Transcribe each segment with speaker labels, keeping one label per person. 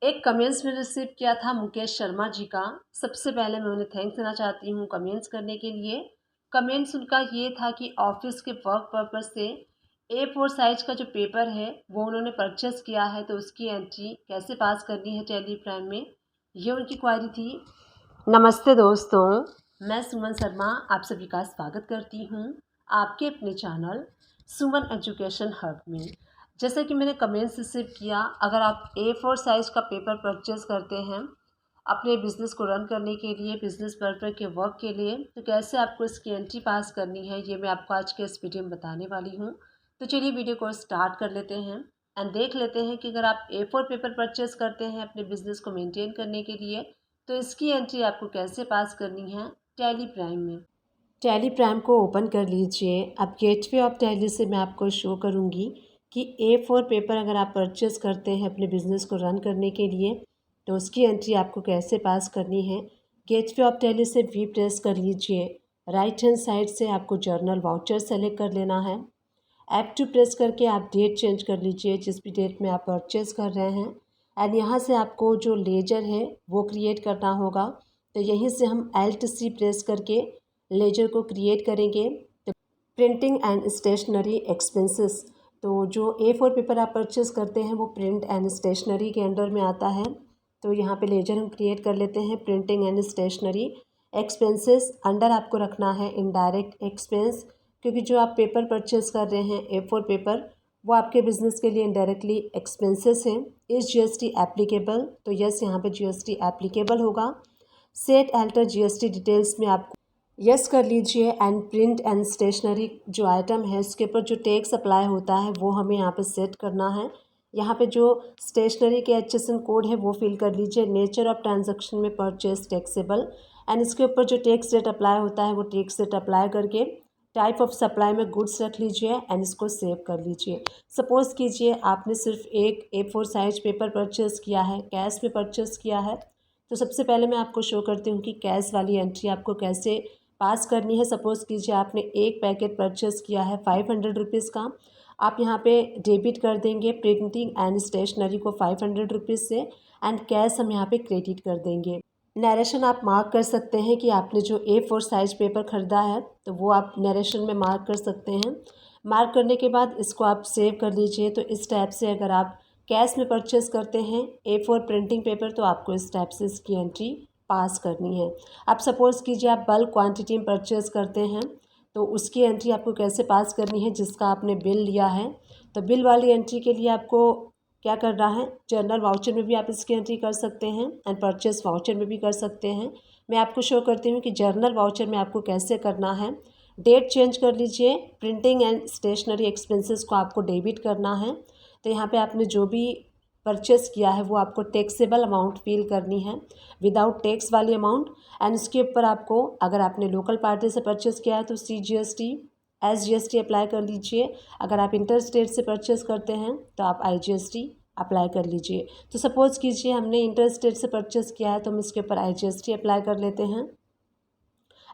Speaker 1: एक कमेंट्स में रिसीव किया था मुकेश शर्मा जी का। सबसे पहले मैं उन्हें थैंक्स देना चाहती हूँ कमेंट्स करने के लिए। कमेंट्स उनका ये था कि ऑफिस के वर्क पर्पस से A4 साइज का जो पेपर है वो उन्होंने परचेस किया है, तो उसकी एंट्री कैसे पास करनी है टैली प्राइम में, ये उनकी क्वारी थी। नमस्ते दोस्तों, मैं सुमन शर्मा आप सभी का स्वागत करती हूँ आपके अपने चैनल सुमन एजुकेशन हब में। जैसे कि मैंने कमेंट्स रिसीव किया, अगर आप A4 साइज़ का पेपर परचेज़ करते हैं अपने बिज़नेस को रन करने के लिए, बिज़नेस पर्पस के वर्क के लिए, तो कैसे आपको इसकी एंट्री पास करनी है, ये मैं आपको आज के इस वीडियो में बताने वाली हूँ। तो चलिए वीडियो को स्टार्ट कर लेते हैं एंड देख लेते हैं कि अगर आप A4 पेपर परचेज़ करते हैं अपने बिज़नेस को मेनटेन करने के लिए, तो इसकी एंट्री आपको कैसे पास करनी है टैली प्राइम में। टैली प्राइम को ओपन कर लीजिए। अब गेटवे ऑफ टैली से मैं आपको शो करूँगी कि A4 पेपर अगर आप परचेज़ करते हैं अपने बिज़नेस को रन करने के लिए, तो उसकी एंट्री आपको कैसे पास करनी है। गेटवे ऑफ टैली से वी प्रेस कर लीजिए। राइट हैंड साइड से आपको जर्नल वाउचर सेलेक्ट कर लेना है। F2 प्रेस करके आप डेट चेंज कर लीजिए जिस भी डेट में आप परचेज़ कर रहे हैं। एंड यहाँ से आपको जो लेजर है वो क्रिएट करना होगा, तो यहीं से हम Alt+C प्रेस करके लेजर को क्रिएट करेंगे। तो प्रिंटिंग एंड स्टेशनरी एक्सपेंसेस, तो जो A4 पेपर आप परचेज़ करते हैं वो प्रिंट एंड स्टेशनरी के अंडर में आता है। तो यहाँ पे लेजर हम क्रिएट कर लेते हैं। Printing and stationery expenses under आपको रखना है इनडायरेक्ट एक्सपेंस, क्योंकि जो आप पेपर परचेज़ कर रहे हैं A4 पेपर, वो आपके बिज़नेस के लिए इनडायरेक्टली एक्सपेंसेस हैं। इस GST एप्लीकेबल, तो यस यहाँ पे GST एप्लीकेबल होगा। सेट अल्टर GST डिटेल्स में आपको यस कर लीजिए। एंड प्रिंट एंड स्टेशनरी जो आइटम है उसके ऊपर जो टैक्स अप्लाई होता है वो हमें यहाँ पे सेट करना है। यहाँ पे जो स्टेशनरी के HSN कोड है वो फिल कर लीजिए। नेचर ऑफ ट्रांजैक्शन में परचेज टैक्सेबल, एंड इसके ऊपर जो टैक्स रेट अप्लाई होता है वो टैक्स रेट अप्लाई करके टाइप ऑफ सप्लाई में गुड्स रख लीजिए एंड इसको सेव कर लीजिए। सपोज़ कीजिए आपने सिर्फ एक A4 साइज पेपर परचेज़ किया है, कैश में परचेज़ किया है, तो सबसे पहले मैं आपको शो करती हूँ कि कैश वाली एंट्री आपको कैसे पास करनी है। सपोज़ कीजिए आपने एक पैकेट परचेज़ किया है 500 रुपीज़ का, आप यहाँ पे डेबिट कर देंगे प्रिंटिंग एंड स्टेशनरी को 500 रुपीज़ से, एंड कैश हम यहाँ पे क्रेडिट कर देंगे। नरेशन आप मार्क कर सकते हैं कि आपने जो A4 साइज पेपर ख़रीदा है, तो वो आप नरेशन में मार्क कर सकते हैं। मार्क करने के बाद इसको आप सेव कर लीजिए। तो इस टाइप से अगर आप कैश में परचेज़ करते हैं A4 प्रिंटिंग पेपर, तो आपको इस टाइप से इसकी एंट्री पास करनी है। अब सपोज़ कीजिए आप बल्क क्वांटिटी में परचेज़ करते हैं, तो उसकी एंट्री आपको कैसे पास करनी है। जिसका आपने बिल लिया है, तो बिल वाली एंट्री के लिए आपको क्या करना है, जर्नल वाउचर में भी आप इसकी एंट्री कर सकते हैं एंड परचेस वाउचर में भी कर सकते हैं। मैं आपको शो करती हूँ कि जर्नल वाउचर में आपको कैसे करना है। डेट चेंज कर लीजिए। प्रिंटिंग एंड स्टेशनरी एक्सपेंसेस को आपको डेबिट करना है, तो यहाँ पे आपने जो भी परचेस किया है वो आपको टैक्सेबल अमाउंट फिल करनी है, विदाउट टैक्स वाली अमाउंट। एंड उसके ऊपर आपको, अगर आपने लोकल पार्टी से परचेस किया है तो CGST SGST अप्लाई कर लीजिए। अगर आप इंटर स्टेट से परचेस करते हैं तो आप IGST अप्लाई कर लीजिए। तो सपोज़ कीजिए हमने इंटर स्टेट से परचेस किया है, तो हम इसके ऊपर IGST अप्लाई कर लेते हैं।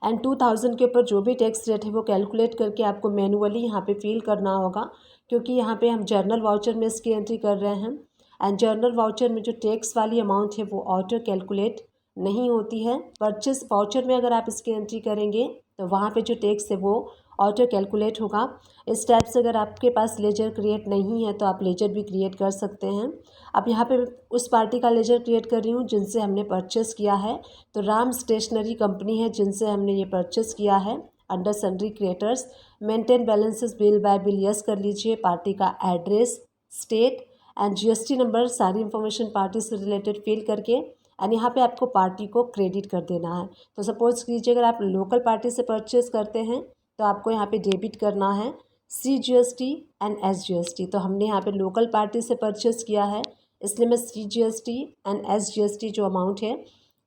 Speaker 1: एंड 2000 के ऊपर जो भी टैक्स रेट है वो कैलकुलेट करके आपको मैनुअली यहाँ पे फिल करना होगा, क्योंकि यहाँ पे हम जर्नल वाउचर में इसकी एंट्री कर रहे हैं। एंड जर्नल वाउचर में जो टैक्स वाली अमाउंट है वो ऑटो कैलकुलेट नहीं होती है। परचेस वाउचर में अगर आप इसकी एंट्री करेंगे तो वहाँ पे जो टैक्स है वो ऑटो कैलकुलेट होगा। इस टाइप से अगर आपके पास लेजर क्रिएट नहीं है तो आप लेजर भी क्रिएट कर सकते हैं। अब यहाँ पे उस पार्टी का लेजर क्रिएट कर रही हूँ जिनसे हमने परचेस किया है, तो राम स्टेशनरी कंपनी है जिनसे हमने ये परचेस किया है under sundry creators. Maintain balances bill bye bill yes कर लीजिए। पार्टी का address, state and GST number, सारी इन्फॉर्मेशन पार्टी से रिलेटेड फिल करके एंड यहाँ पे आपको पार्टी को क्रेडिट कर देना है। तो सपोज कीजिए अगर आप लोकल पार्टी से परचेस करते हैं तो आपको यहाँ पे डेबिट करना है CGST एंड SGST। तो हमने यहाँ पे लोकल पार्टी से परचेस किया है, इसलिए मैं CGST एंड SGST जो अमाउंट है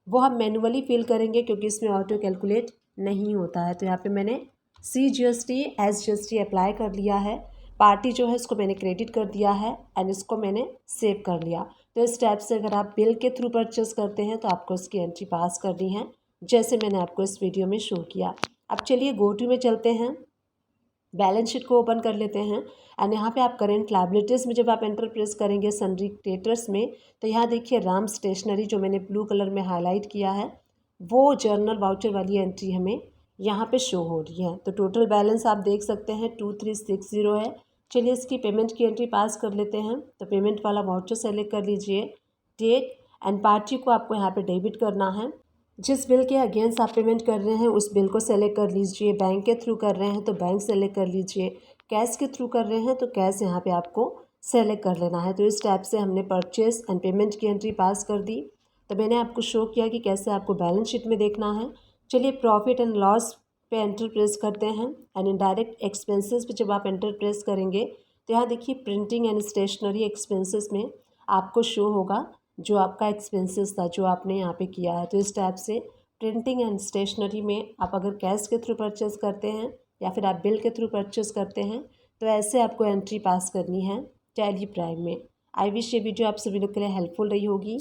Speaker 1: वो हम मैनुअली फिल करेंगे, क्योंकि इसमें ऑटो कैलकुलेट नहीं होता है। तो यहाँ पे मैंने CGST SGST अप्लाई कर लिया है। पार्टी जो है इसको मैंने क्रेडिट कर दिया है एंड इसको मैंने सेव कर लिया। तो इस टाइप से अगर आप बिल के थ्रू परचेस करते हैं तो आपको इसकी एंट्री पास करनी है, जैसे मैंने आपको इस वीडियो में शो किया। अब चलिए गो टू में चलते हैं। बैलेंस शीट को ओपन कर लेते हैं एंड यहाँ पे आप करेंट लायबिलिटीज़ में जब आप एंटर प्रेस करेंगे सन्ड्री क्रेडिटर्स में, तो यहाँ देखिए राम स्टेशनरी जो मैंने ब्लू कलर में हाईलाइट किया है वो जर्नल वाउचर वाली एंट्री हमें यहाँ पे शो हो रही है। तो टोटल बैलेंस आप देख सकते हैं 2360 है। चलिए इसकी पेमेंट की एंट्री पास कर लेते हैं। तो पेमेंट वाला वाउचर सेलेक्ट कर लीजिए, डेट एंड पार्टी को आपको यहाँ पे डेबिट करना है। जिस बिल के अगेंस्ट आप पेमेंट कर रहे हैं उस बिल को सेलेक्ट कर लीजिए। बैंक के थ्रू कर रहे हैं तो बैंक सेलेक्ट कर लीजिए, कैश के थ्रू कर रहे हैं तो कैश यहाँ पे आपको सेलेक्ट कर लेना है। तो इस टाइप से हमने परचेस एंड पेमेंट की एंट्री पास कर दी। तो मैंने आपको शो किया कि कैसे आपको बैलेंस शीट में देखना है। चलिए प्रॉफिट एंड लॉस पे एंटर प्रेस करते हैं एंड इनडायरेक्ट एक्सपेंसेस पे जब आप एंटर प्रेस करेंगे तो यहाँ देखिए प्रिंटिंग एंड स्टेशनरी एक्सपेंसेस में आपको शो होगा जो आपका एक्सपेंसेस था जो आपने यहाँ पे किया है। तो इस टाइप से प्रिंटिंग एंड स्टेशनरी में आप अगर कैश के थ्रू परचेस करते हैं या फिर आप बिल के थ्रू परचेस करते हैं तो ऐसे आपको एंट्री पास करनी है टैली प्राइम में। आई विश ये वीडियो आप सभी लोग के लिए हेल्पफुल रही होगी।